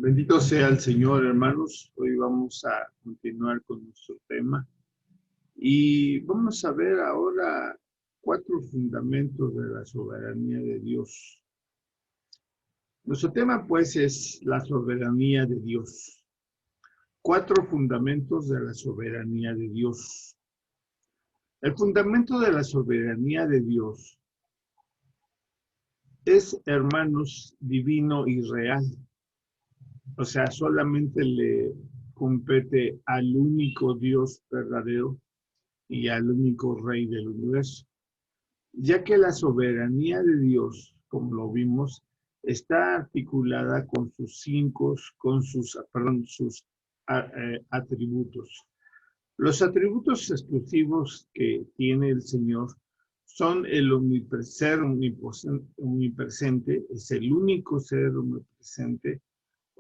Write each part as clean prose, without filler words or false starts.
Bendito sea el Señor, hermanos. Hoy vamos a continuar con nuestro tema y vamos a ver ahora 4 fundamentos de la soberanía de Dios. Nuestro tema, pues, es la soberanía de Dios. 4 fundamentos de la soberanía de Dios. El fundamento de la soberanía de Dios es, hermanos, divino y real. O sea, solamente le compete al único Dios verdadero y al único Rey del universo, ya que la soberanía de Dios, como lo vimos, está articulada con sus atributos. Los atributos exclusivos que tiene el Señor son el ser omnipresente, es el único ser omnipresente,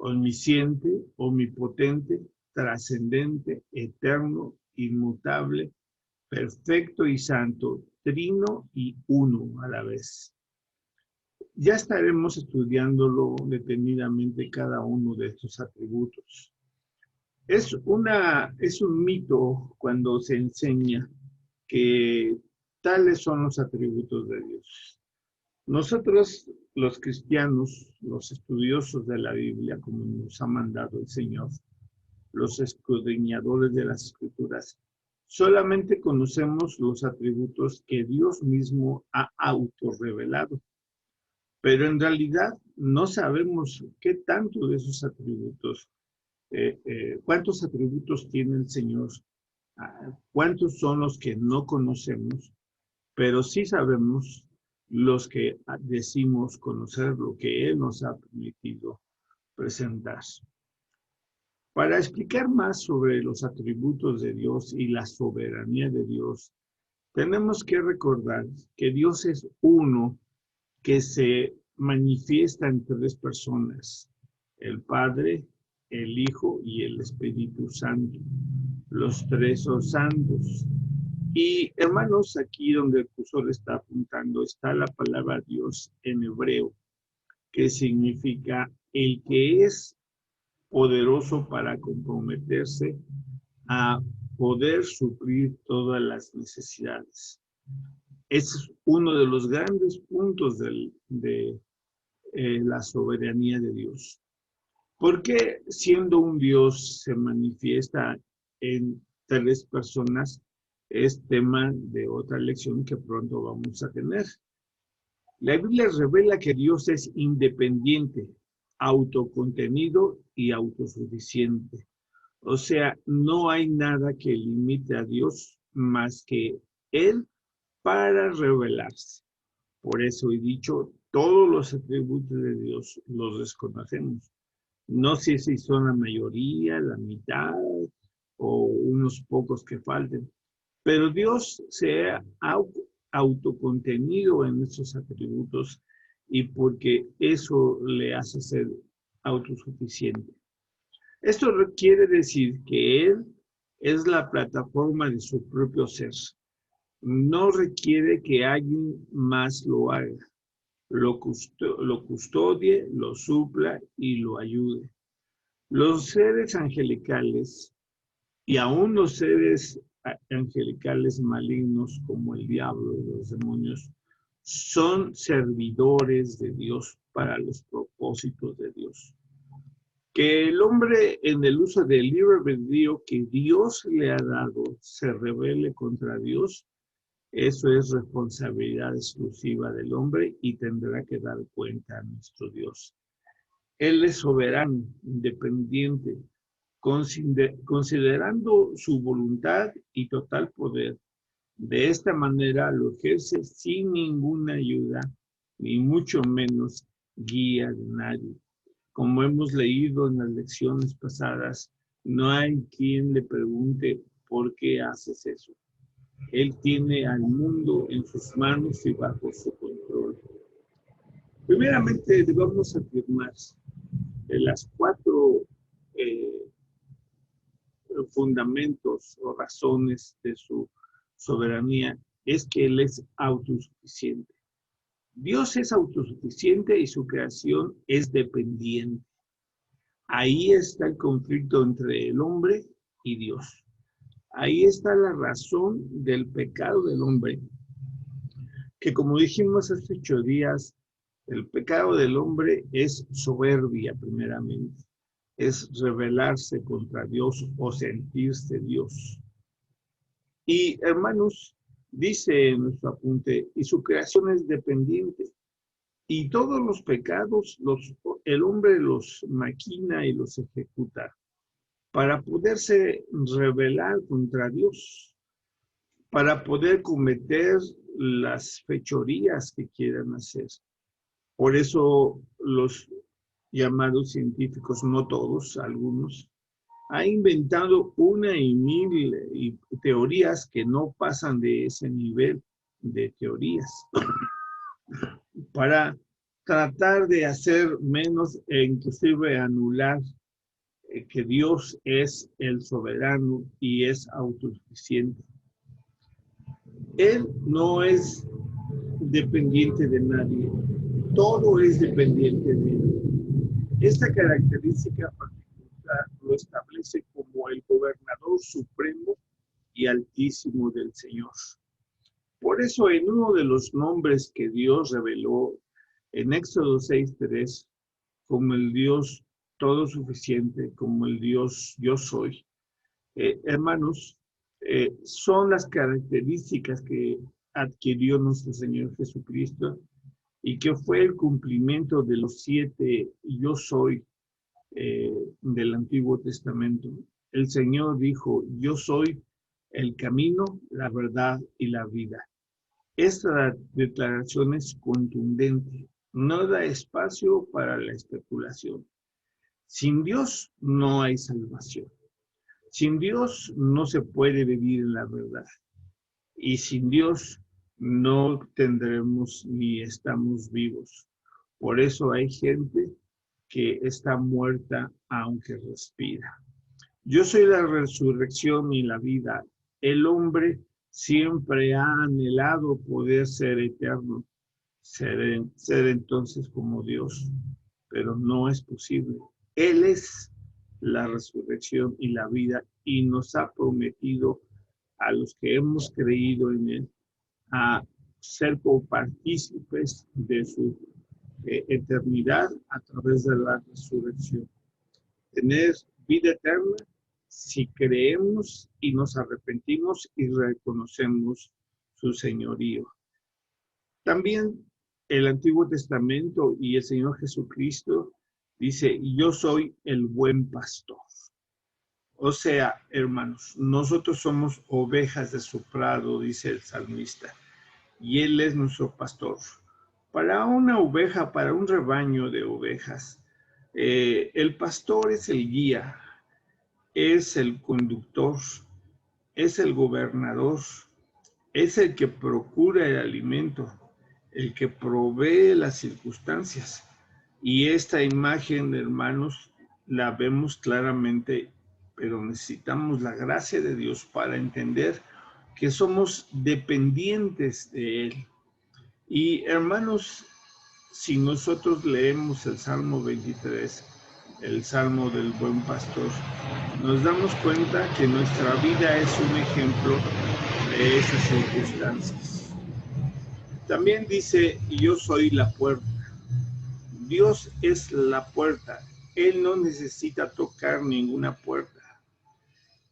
omnisciente, omnipotente, trascendente, eterno, inmutable, perfecto y santo, trino y uno a la vez. Ya estaremos estudiándolo detenidamente cada uno de estos atributos. Es un mito cuando se enseña que tales son los atributos de Dios. Nosotros, los cristianos, los estudiosos de la Biblia, como nos ha mandado el Señor, los escudriñadores de las Escrituras, solamente conocemos los atributos que Dios mismo ha autorrevelado. Pero en realidad no sabemos qué tanto de esos atributos, cuántos atributos tiene el Señor, cuántos son los que no conocemos, pero sí sabemos los que decimos conocer, lo que Él nos ha permitido presentar. Para explicar más sobre los atributos de Dios y la soberanía de Dios, tenemos que recordar que Dios es uno que se manifiesta en 3 personas: el Padre, el Hijo y el Espíritu Santo. Los 3 son santos. Y hermanos, aquí donde el cursor está apuntando está la palabra Dios en hebreo, que significa el que es poderoso para comprometerse a poder suplir todas las necesidades. Es uno de los grandes puntos de la soberanía de Dios. ¿Por qué siendo un Dios se manifiesta en 3 personas? Es tema de otra lección que pronto vamos a tener. La Biblia revela que Dios es independiente, autocontenido y autosuficiente. O sea, no hay nada que limite a Dios más que Él para revelarse. Por eso he dicho, todos los atributos de Dios los desconocemos. No sé si son la mayoría, la mitad o unos pocos que falten, pero Dios se ha autocontenido en esos atributos y porque eso le hace ser autosuficiente. Esto quiere decir que Él es la plataforma de su propio ser. No requiere que alguien más lo haga, lo custodie, lo supla y lo ayude. Los seres angelicales y aún los seres angelicales malignos como el diablo y los demonios son servidores de Dios para los propósitos de Dios. Que el hombre en el uso del libre albedrío que Dios le ha dado se rebele contra Dios, eso es responsabilidad exclusiva del hombre y tendrá que dar cuenta a nuestro Dios. Él es soberano, independiente, considerando su voluntad y total poder. De esta manera lo ejerce sin ninguna ayuda, ni mucho menos guía de nadie. Como hemos leído en las lecciones pasadas, no hay quien le pregunte ¿por qué haces eso? Él tiene al mundo en sus manos y bajo su control. Primeramente debemos afirmar las 4 fundamentos o razones de su soberanía es que Él es autosuficiente. Dios es autosuficiente y su creación es dependiente. Ahí está el conflicto entre el hombre y Dios. Ahí está la razón del pecado del hombre, que como dijimos hace 8 días, el pecado del hombre es soberbia primeramente, es rebelarse contra Dios o sentirse Dios. Y hermanos, dice en nuestro apunte, y su creación es dependiente. Y todos los pecados, el hombre los maquina y los ejecuta para poderse rebelar contra Dios, para poder cometer las fechorías que quieran hacer. Por eso los llamados científicos, no todos, algunos, han inventado una y mil teorías que no pasan de ese nivel de teorías para tratar de hacer menos e inclusive anular que Dios es el soberano y es autosuficiente. Él no es dependiente de nadie, todo es dependiente de él. Esta característica particular lo establece como el gobernador supremo y altísimo del Señor. Por eso en uno de los nombres que Dios reveló en Éxodo 6:3, como el Dios todo suficiente, como el Dios yo soy, hermanos, son las características que adquirió nuestro Señor Jesucristo y que fue el cumplimiento de los 7 yo soy del Antiguo Testamento. El Señor dijo, yo soy el camino, la verdad y la vida. Esta declaración es contundente, no da espacio para la especulación. Sin Dios no hay salvación. Sin Dios no se puede vivir en la verdad. Y sin Dios no tendremos ni estamos vivos. Por eso hay gente que está muerta aunque respira. Yo soy la resurrección y la vida. El hombre siempre ha anhelado poder ser eterno, ser entonces como Dios, pero no es posible. Él es la resurrección y la vida y nos ha prometido a los que hemos creído en Él a ser copartícipes de su eternidad a través de la resurrección. Tener vida eterna si creemos y nos arrepentimos y reconocemos su señorío. También el Antiguo Testamento y el Señor Jesucristo dice, yo soy el buen pastor. O sea, hermanos, nosotros somos ovejas de su prado, dice el salmista, y Él es nuestro pastor. Para una oveja, para un rebaño de ovejas, el pastor es el guía, es el conductor, es el gobernador, es el que procura el alimento, el que provee las circunstancias. Y esta imagen, hermanos, la vemos claramente, pero necesitamos la gracia de Dios para entender que somos dependientes de Él. Y hermanos, si nosotros leemos el Salmo 23, el Salmo del Buen Pastor, nos damos cuenta que nuestra vida es un ejemplo de esas circunstancias. También dice, yo soy la puerta. Dios es la puerta. Él no necesita tocar ninguna puerta.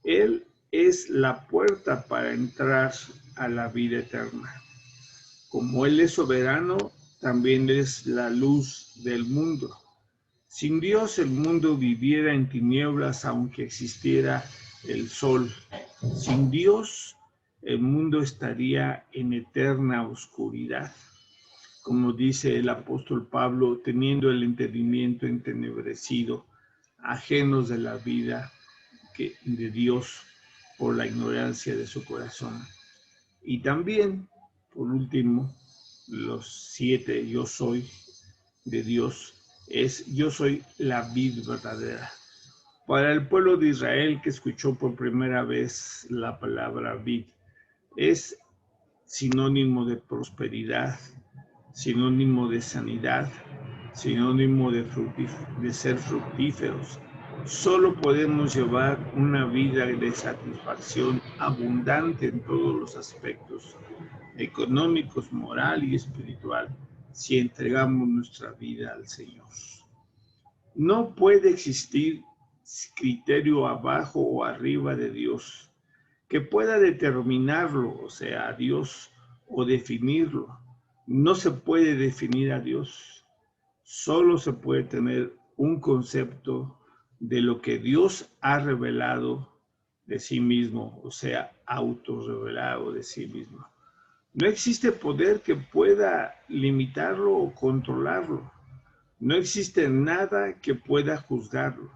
Él es la puerta para entrar a la vida eterna. Como Él es soberano, también es la luz del mundo. Sin Dios el mundo viviera en tinieblas aunque existiera el sol. Sin Dios el mundo estaría en eterna oscuridad. Como dice el apóstol Pablo, teniendo el entendimiento entenebrecido, ajenos de la vida de Dios por la ignorancia de su corazón. Y también, por último, los 7 yo soy de Dios es yo soy la vid verdadera. Para el pueblo de Israel que escuchó por primera vez la palabra vid, es sinónimo de prosperidad, sinónimo de sanidad, sinónimo de ser fructíferos, solo podemos llevar una vida de satisfacción abundante en todos los aspectos económicos, moral y espiritual si entregamos nuestra vida al Señor. No puede existir criterio abajo o arriba de Dios que pueda determinarlo, o sea, a Dios, o definirlo. No se puede definir a Dios. Solo se puede tener un concepto de lo que Dios ha revelado de sí mismo, o sea, autorrevelado de sí mismo. No existe poder que pueda limitarlo o controlarlo. No existe nada que pueda juzgarlo.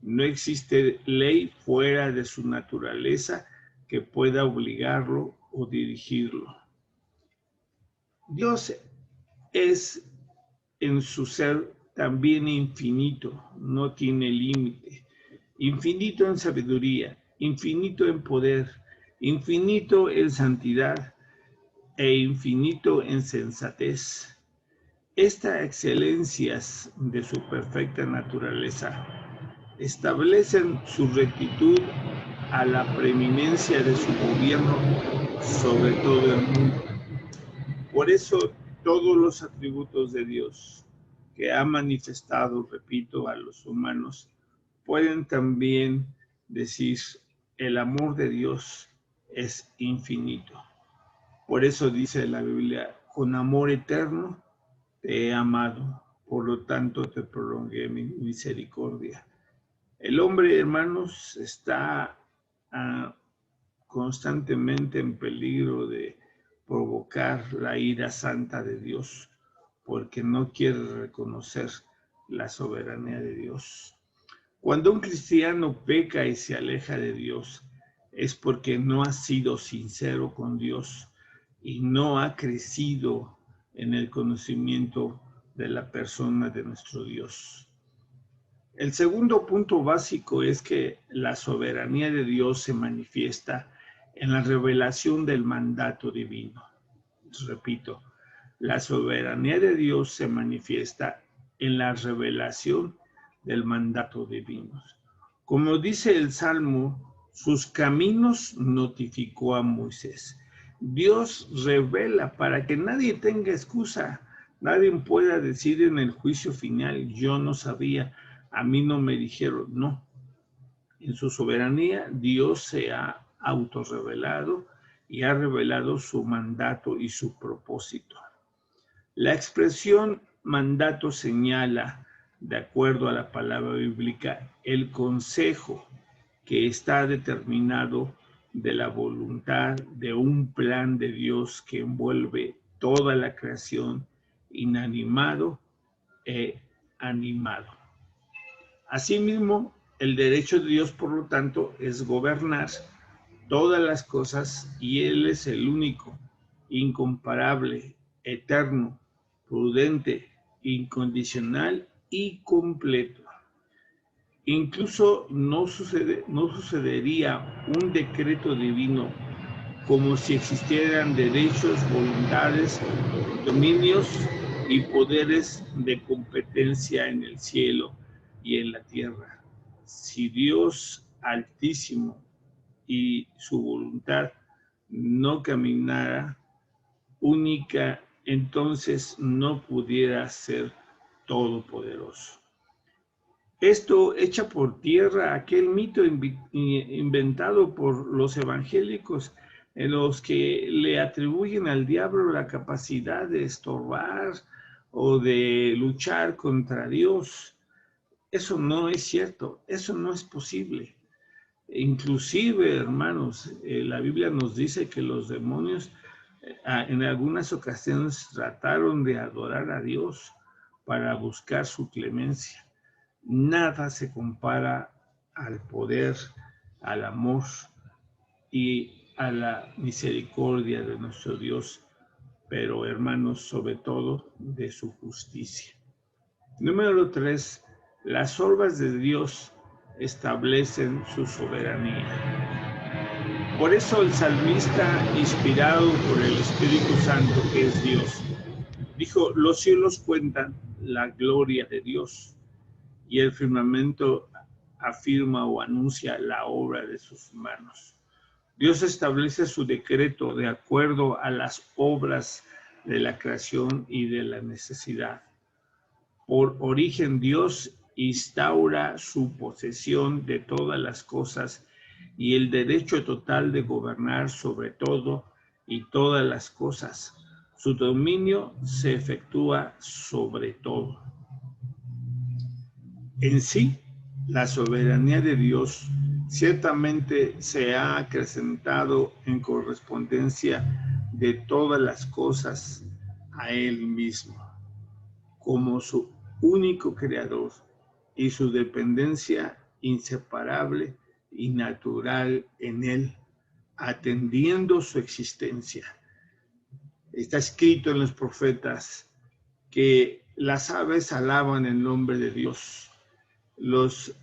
No existe ley fuera de su naturaleza que pueda obligarlo o dirigirlo. Dios es en su ser también infinito, no tiene límite. Infinito en sabiduría, infinito en poder, infinito en santidad e infinito en sensatez. Estas excelencias de su perfecta naturaleza establecen su rectitud a la preeminencia de su gobierno sobre todo el mundo. Por eso todos los atributos de Dios que ha manifestado, repito, a los humanos, pueden también decir el amor de Dios es infinito. Por eso dice la Biblia, con amor eterno te he amado, por lo tanto te prolongué mi misericordia. El hombre, hermanos, está constantemente en peligro de provocar la ira santa de Dios, porque no quiere reconocer la soberanía de Dios. Cuando un cristiano peca y se aleja de Dios, es porque no ha sido sincero con Dios y no ha crecido en el conocimiento de la persona de nuestro Dios. El segundo punto básico es que la soberanía de Dios se manifiesta en la revelación del mandato divino. Repito, la soberanía de Dios se manifiesta en la revelación del mandato divino. Como dice el Salmo, sus caminos notificó a Moisés. Dios revela para que nadie tenga excusa. Nadie pueda decir en el juicio final, yo no sabía, a mí no me dijeron. No. En su soberanía, Dios se ha autorrevelado y ha revelado su mandato y su propósito. La expresión mandato señala, de acuerdo a la palabra bíblica, el consejo que está determinado de la voluntad de un plan de Dios que envuelve toda la creación, inanimado e animado. Asimismo, el derecho de Dios, por lo tanto, es gobernar todas las cosas y Él es el único, incomparable, eterno, prudente, incondicional y completo. Incluso no sucedería un decreto divino como si existieran derechos, voluntades, dominios y poderes de competencia en el cielo y en la tierra. Si Dios Altísimo y su voluntad no caminara única, entonces no pudiera ser todopoderoso. Esto echa por tierra aquel mito inventado por los evangélicos en los que le atribuyen al diablo la capacidad de estorbar o de luchar contra Dios. Eso no es cierto, eso no es posible. Inclusive, hermanos, la Biblia nos dice que los demonios en algunas ocasiones trataron de adorar a Dios para buscar su clemencia. Nada se compara al poder, al amor y a la misericordia de nuestro Dios, pero hermanos, sobre todo de su justicia. Número 3, las obras de Dios establecen su soberanía. Por eso el salmista, inspirado por el Espíritu Santo, que es Dios, dijo, los cielos cuentan la gloria de Dios y el firmamento afirma o anuncia la obra de sus manos. Dios establece su decreto de acuerdo a las obras de la creación y de la necesidad. Por origen, Dios instaura su posesión de todas las cosas y el derecho total de gobernar sobre todo y todas las cosas. Su dominio se efectúa sobre todo. En sí, la soberanía de Dios ciertamente se ha acrecentado en correspondencia de todas las cosas a Él mismo, como su único creador, y su dependencia inseparable y natural en Él, atendiendo su existencia. Está escrito en los profetas que las aves alaban el nombre de Dios. Los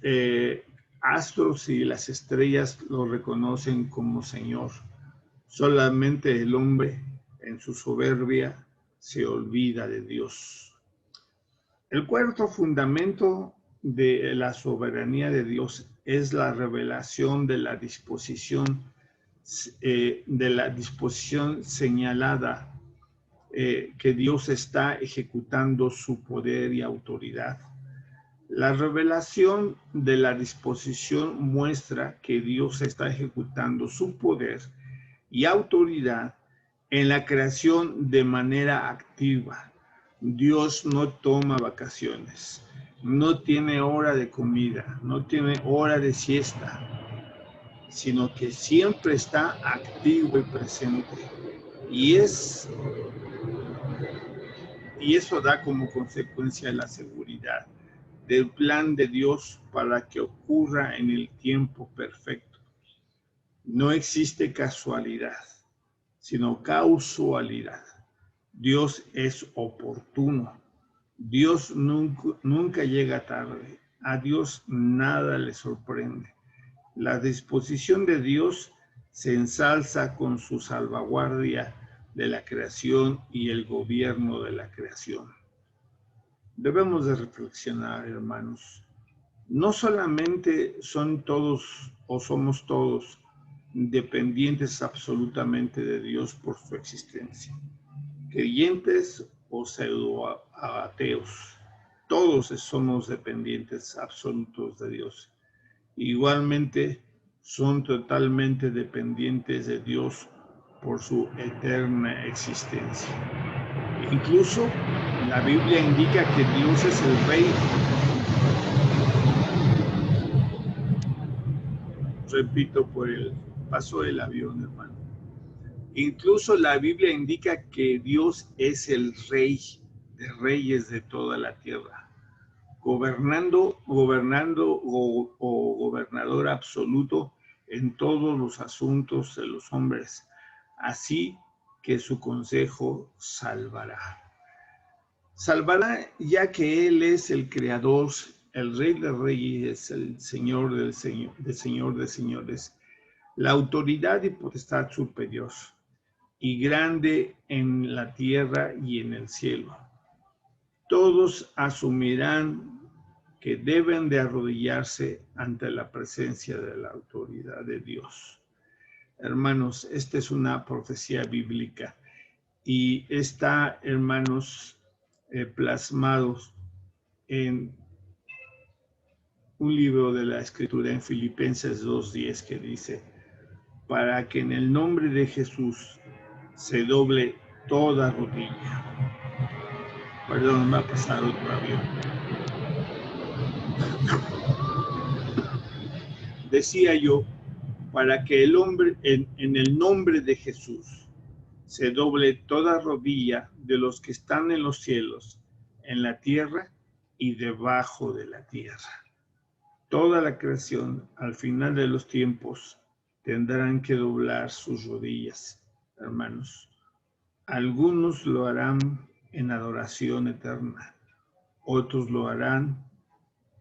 astros y las estrellas lo reconocen como Señor. Solamente el hombre, en su soberbia, se olvida de Dios. El cuarto fundamento de la soberanía de Dios es la revelación de la disposición señalada que Dios está ejecutando su poder y autoridad. La revelación de la disposición muestra que Dios está ejecutando su poder y autoridad en la creación de manera activa. Dios no toma vacaciones, no tiene hora de comida, no tiene hora de siesta, sino que siempre está activo y presente. Y eso da como consecuencia la seguridad del plan de Dios para que ocurra en el tiempo perfecto. No existe casualidad, sino causalidad. Dios es oportuno. Dios nunca llega tarde. A Dios nada le sorprende. La disposición de Dios se ensalza con su salvaguardia de la creación y el gobierno de la creación. Debemos de reflexionar, hermanos. No solamente son todos o somos todos dependientes absolutamente de Dios por su existencia, creyentes o pseudo-ateos, todos somos dependientes absolutos de Dios. Igualmente, son totalmente dependientes de Dios por su eterna existencia. Incluso la Biblia indica que Dios es el Rey. Repito por el paso del avión, hermano. Incluso la Biblia indica que Dios es el Rey de reyes de toda la tierra, gobernando o gobernador absoluto en todos los asuntos de los hombres, así que su consejo salvará. Salvará ya que Él es el Creador, el Rey de Reyes, el Señor de señores, la autoridad y potestad superior, y grande en la tierra y en el cielo. Todos asumirán que deben de arrodillarse ante la presencia de la autoridad de Dios. Hermanos, esta es una profecía bíblica y está, hermanos, plasmados en un libro de la Escritura en Filipenses 2:10 que dice: para que en el nombre de Jesús se doble toda rodilla. Perdón, va a pasar otro avión. Decía yo, para que el hombre, en el nombre de Jesús, se doble toda rodilla de los que están en los cielos, en la tierra y debajo de la tierra. Toda la creación, al final de los tiempos, tendrán que doblar sus rodillas, hermanos. Algunos lo harán en adoración eterna, otros lo harán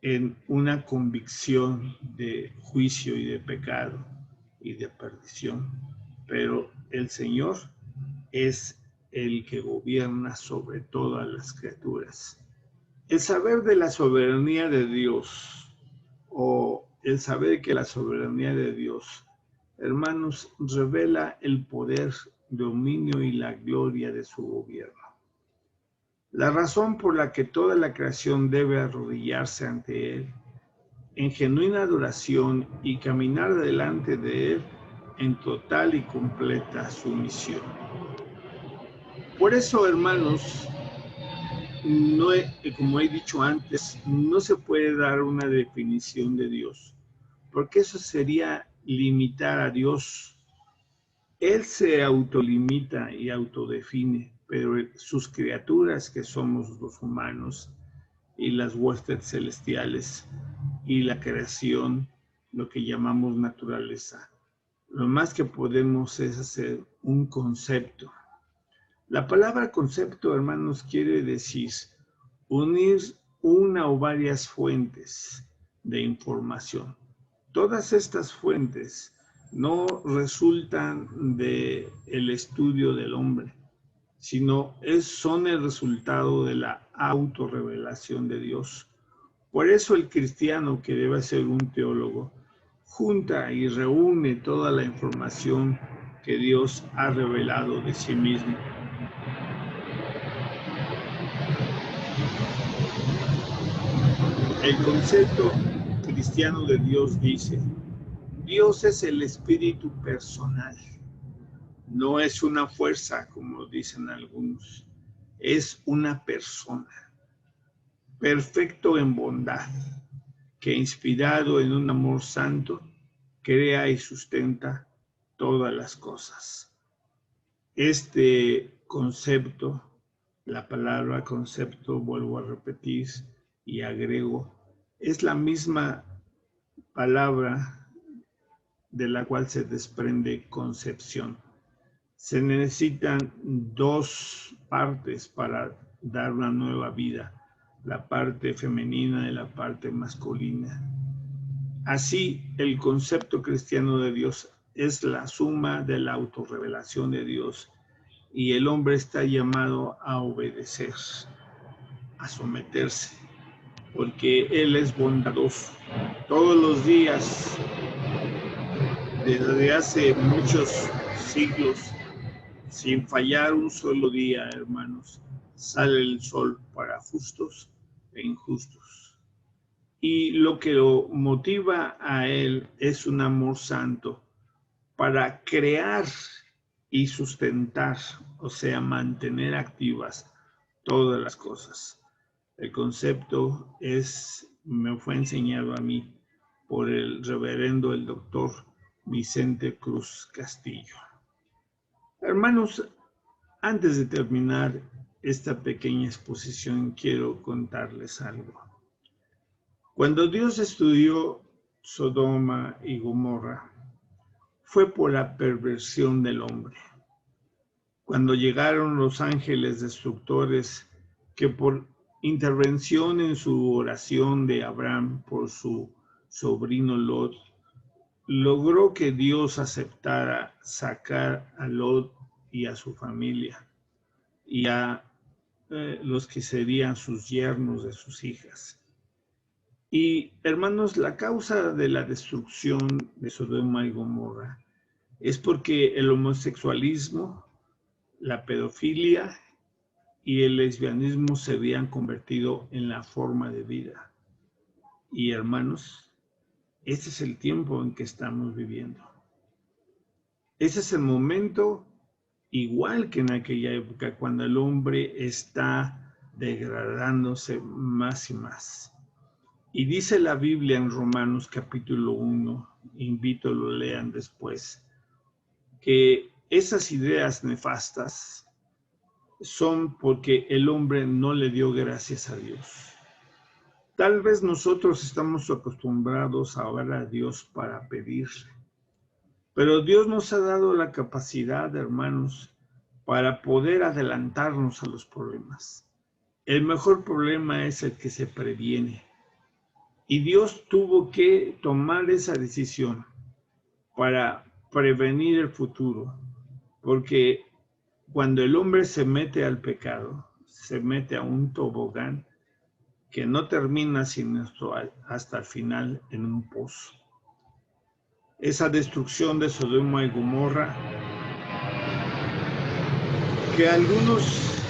en una convicción de juicio y de pecado y de perdición. Pero el Señor es el que gobierna sobre todas las criaturas. El saber de la soberanía de Dios o el saber que la soberanía de Dios, hermanos, revela el poder, dominio y la gloria de su gobierno. La razón por la que toda la creación debe arrodillarse ante Él en genuina adoración y caminar delante de Él en total y completa sumisión. Por eso, hermanos, como he dicho antes, no se puede dar una definición de Dios, porque eso sería limitar a Dios. Él se autolimita y autodefine, pero sus criaturas, que somos los humanos y las huestes celestiales y la creación, lo que llamamos naturaleza, lo más que podemos es hacer un concepto. La palabra concepto, hermanos, quiere decir unir una o varias fuentes de información. Todas estas fuentes no resultan del estudio del hombre, sino son el resultado de la autorrevelación de Dios. Por eso el cristiano, que debe ser un teólogo, junta y reúne toda la información que Dios ha revelado de sí mismo. El concepto cristiano de Dios dice: Dios es el espíritu personal. No es una fuerza, como dicen algunos. Es una persona, perfecto en bondad, que inspirado en un amor santo, crea y sustenta todas las cosas. Este concepto, la palabra concepto, vuelvo a repetir y agrego, es la misma palabra de la cual se desprende concepción. Se necesitan dos partes para dar una nueva vida, la parte femenina y la parte masculina. Así, el concepto cristiano de Dios es la suma de la autorrevelación de Dios, y el hombre está llamado a obedecer, a someterse, porque Él es bondadoso. Todos los días, desde hace muchos siglos, sin fallar un solo día, hermanos, sale el sol para justos e injustos. Y lo que lo motiva a Él es un amor santo para crear y sustentar, o sea, mantener activas todas las cosas. El concepto me fue enseñado a mí por el reverendo, el doctor Vicente Cruz Castillo. Hermanos, antes de terminar esta pequeña exposición, quiero contarles algo. Cuando Dios estudió Sodoma y Gomorra, fue por la perversión del hombre. Cuando llegaron los ángeles destructores, que por intervención en su oración de Abraham por su sobrino Lot, logró que Dios aceptara sacar a Lot y a su familia y a los que serían sus yernos de sus hijas. Y hermanos, la causa de la destrucción de Sodoma y Gomorra es porque el homosexualismo, la pedofilia y el lesbianismo se habían convertido en la forma de vida. Y hermanos, este es el tiempo en que estamos viviendo. Ese es el momento, igual que en aquella época, cuando el hombre está degradándose más y más. Y dice la Biblia en Romanos capítulo 1, invito a lo lean después, que esas ideas nefastas son porque el hombre no le dio gracias a Dios. Tal vez nosotros estamos acostumbrados a orar a Dios para pedirle, pero Dios nos ha dado la capacidad, hermanos, para poder adelantarnos a los problemas. El mejor problema es el que se previene. Y Dios tuvo que tomar esa decisión para prevenir el futuro, porque cuando el hombre se mete al pecado, se mete a un tobogán que no termina sino hasta el final en un pozo. Esa destrucción de Sodoma y Gomorra, que algunos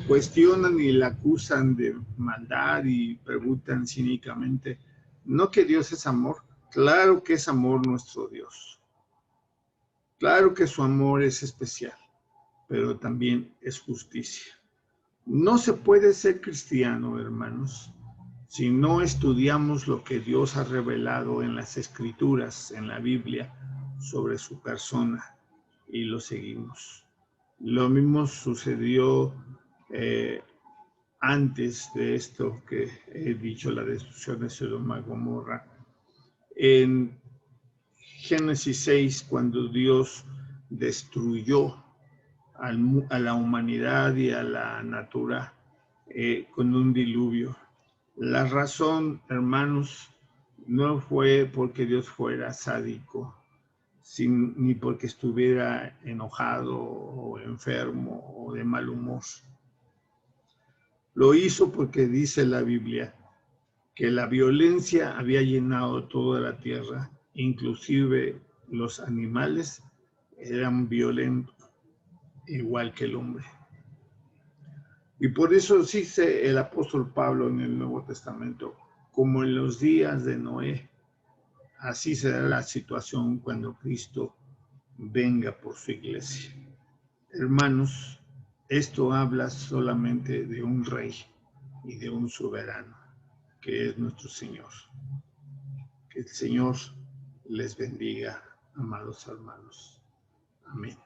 cuestionan y la acusan de maldad y preguntan cínicamente, ¿no que Dios es amor? Claro que es amor nuestro Dios. Claro que su amor es especial, pero también es justicia. No se puede ser cristiano, hermanos, si no estudiamos lo que Dios ha revelado en las Escrituras, en la Biblia, sobre su persona y lo seguimos. Lo mismo sucedió antes de esto que he dicho, la destrucción de Sodoma y Gomorra. En Génesis 6, cuando Dios destruyó a la humanidad y a la naturaleza con un diluvio. La razón, hermanos, no fue porque Dios fuera sádico, ni porque estuviera enojado o enfermo o de mal humor. Lo hizo porque dice la Biblia que la violencia había llenado toda la tierra, inclusive los animales eran violentos, igual que el hombre. Y por eso dice el apóstol Pablo en el Nuevo Testamento, como en los días de Noé, así será la situación cuando Cristo venga por su iglesia. Hermanos, esto habla solamente de un rey y de un soberano, que es nuestro Señor. Que el Señor les bendiga, amados hermanos. Amén.